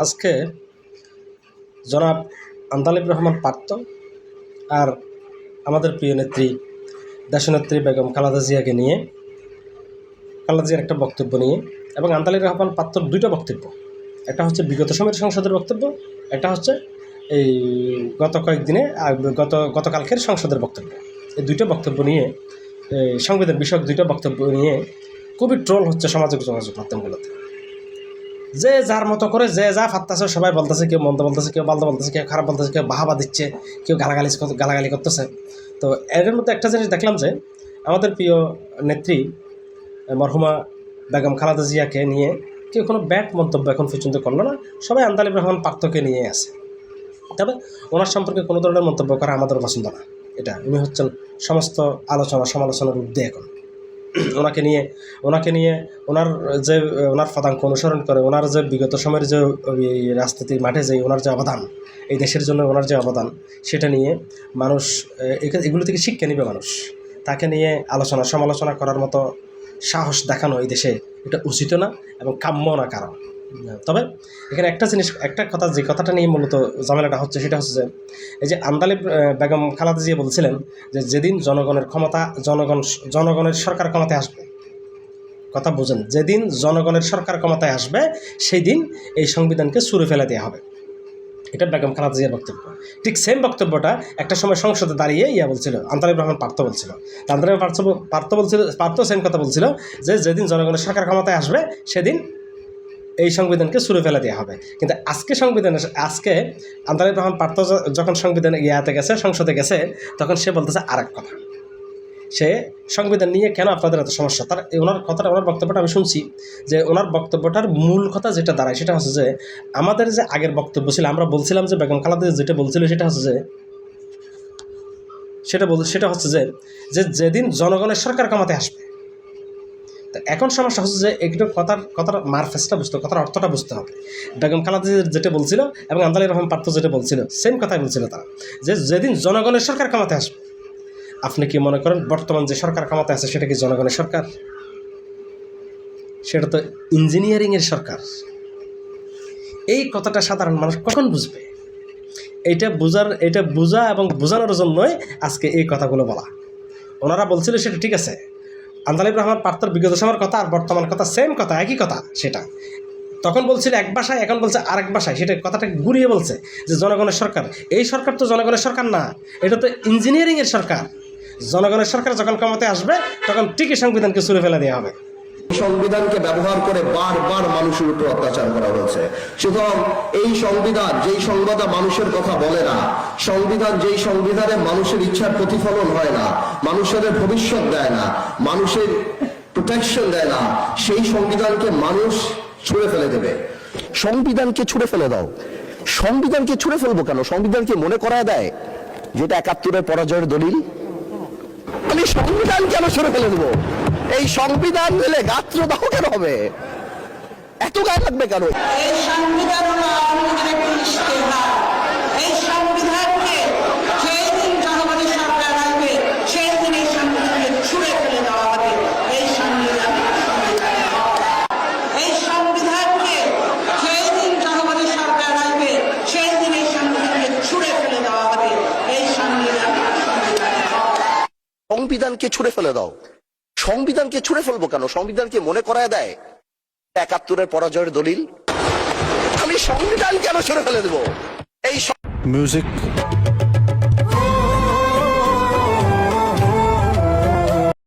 আজকে জনাব আন্দালিব রহমান পার্থ আর আমাদের প্রিয় নেত্রী দেশনেত্রী বেগম খালেদা জিয়াকে নিয়ে খালেদা জিয়ার একটা বক্তব্য নিয়ে এবং আন্দালিব রহমান পার্থর দুইটা বক্তব্য, একটা হচ্ছে বিগত সময়ের সংসদের বক্তব্য, একটা হচ্ছে এই গত কয়েকদিনে গতকালকের সংসদের বক্তব্য। এই দুইটা বক্তব্য নিয়ে সংবিধান বিষয়ক দুইটা বক্তব্য নিয়ে খুবই ট্রোল হচ্ছে সামাজিক যোগাযোগ মাধ্যমগুলোতে। যে যার মতো করে যে যা ফাত্তাছে সবাই বলতেছে, কেউ মন্দ বলতেছে, কেউ বালদা বলতেছে, কেউ খারাপ বলতেছে, কেউ বাহাবা দিচ্ছে, কেউ গালাগালি করতেছে। তো এর মধ্যে একটা জিনিস দেখলাম যে আমাদের প্রিয় নেত্রী মরহুমা বেগম খালেদা জিয়াকে নিয়ে কেউ কোনো ব্যাড মন্তব্য এখন পর্যন্ত করলো না, সবাই আন্দালিব রহমান পার্থকে নিয়ে আছে। তবে ওনার সম্পর্কে কোনো ধরনের মন্তব্য করা আমাদের পছন্দ না। এটা উনি হচ্ছেন সমস্ত আলোচনা সমালোচনার ঊর্ধ্বে এখন। ওনাকে নিয়ে ওনার পদাঙ্ক অনুসরণ করে ওনার যে বিগত সময়ের যে রাজনীতির মাঠে যে ওনার যে অবদান, এই দেশের জন্য ওনার যে অবদান, সেটা নিয়ে মানুষ এগুলো থেকে শিক্ষা নেবে। মানুষ তাকে নিয়ে সমালোচনা করার মতো সাহস দেখানো এই দেশে এটা উচিত না এবং কাম্য না কারণ। তবে এখানে একটা কথা, যে কথাটা নিয়ে মূলত ঝামেলাটা হচ্ছে সেটা হচ্ছে যে এই যে আন্দালিব বেগম খালেদা জিয়া বলছিলেন যে যেদিন জনগণের সরকার ক্ষমতায় আসবে, কথা বুঝেন, যেদিন জনগণের সরকার ক্ষমতায় আসবে সেই দিন এই সংবিধানকে ছুঁড়ে ফেলে দেওয়া হবে। এটা বেগম খালেদা জিয়ার বক্তব্য। ঠিক সেম বক্তব্যটা একটা সময় সংসদে দাঁড়িয়ে বলছিল আন্দালিব রহমান পার্থ বলছিল। আন্দালিব পার্থ সেম কথা বলছিল যে যেদিন জনগণের সরকার ক্ষমতায় আসবে সেদিন এই সংবিধানকে ছুঁড়ে ফেলে দেওয়া হবে। কিন্তু আজকে আন্দালিব রহমান পার্থ যখন সংসদে গেছে তখন সে বলতেছে আরেক কথা। সে সংবিধান নিয়ে কেন আপনাদের এত সমস্যা, ওনার বক্তব্যটা আমি শুনছি যে ওনার বক্তব্যটার মূল কথা যেটা দাঁড়ায় সেটা হচ্ছে যে আমাদের যে আগের বক্তব্য ছিল, আমরা বলছিলাম যে বেগম খালেদা যেটা বলছিল সেটা হচ্ছে যে যেদিন জনগণের সরকার ক্ষমতায় আসবে। এখন সমস্যা হচ্ছে যে একটু কথার মারফেসটা বুঝতে, কথার অর্থটা বুঝতে হবে। বেগম খালেদা যেটা বলছিল এবং আন্দালিব রহমান পার্থ যেটা বলছিল সেম কথাই বলছিল তারা, যে যেদিন জনগণের সরকার ক্ষমতায় আসবে। আপনি কি মনে করেন বর্তমান যে সরকার ক্ষমতায় আছে সেটা কি জনগণের সরকার? সেটা তো ইঞ্জিনিয়ারিংয়ের সরকার। এই কথাটা সাধারণ মানুষ কখন বুঝবে? এটা বোঝা এবং বোঝানোর জন্যই আজকে এই কথাগুলো বলা। ওনারা বলছিল সেটা ঠিক আছে, আন্দালিব রহমান পার্থর বিগত সময়ের কথা আর বর্তমান কথা সেম কথা, একই কথা। সেটা তখন বলছিল এক ভাষায়, এখন বলছে আরেক ভাষায়। সেটা কথাটা ঘুরিয়ে বলছে যে জনগণের সরকার। এই সরকার তো জনগণের সরকার না, এটা তো ইঞ্জিনিয়ারিংয়ের সরকার। জনগণের সরকার যখন ক্ষমতায় আসবে তখন ঠিকই সংবিধানকে ছুঁড়ে ফেলে দেওয়া হবে। সংবিধানকে ব্যবহার করে বারবার মানুষের উপর অত্যাচার করা হয়েছে। সুতরাং এই সংবিধান যেই সংবিধান মানুষের কথা বলে না, যেই সংবিধানে মানুষের ইচ্ছার প্রতিফলন হয় না, মানুষের ভবিষ্যৎ দেয় না, মানুষের প্রোটেকশন দেয় না, সেই সংবিধানকে মানুষ ছুঁড়ে ফেলে দেবে। সংবিধানকে ছুঁড়ে ফেলে দাও। সংবিধানকে ছুঁড়ে ফেলবো কেন? সংবিধানকে মনে করায় দেয় যেটা ৭১-এর পরাজয়ের দলিল। আমি সংবিধান কেন ছুঁড়ে ফেলে দেবো? এই সংবিধান দিলে গাত্রদাহ কেন হবে? এত গায়ে লাগবে কেন? এই সংবিধান হলো আওয়ামী লীগের একটি ইশতেহার। এই সংবিধানকে যেই দিন জনগণের সরকার আসবে সেই দিন এই সংবিধানকে ছুঁড়ে ফেলে দেওয়া হবে। এই সংবিধানকে যেই দিন জনগণের সরকার আসবে সেই দিন এই সংবিধানকে ছুঁড়ে ফেলে দেওয়া হবে। এই সংবিধানকে ছুঁড়ে ফেলে দাও। সংবিধানকে ছুঁড়ে ফেলবো কেন? সংবিধানকে মনে করায় দেয় ৭১-এর পরাজয়ের দলিল। আমি সংবিধান কেন ছুঁড়ে ফেলে দেবো? এই মিউজিক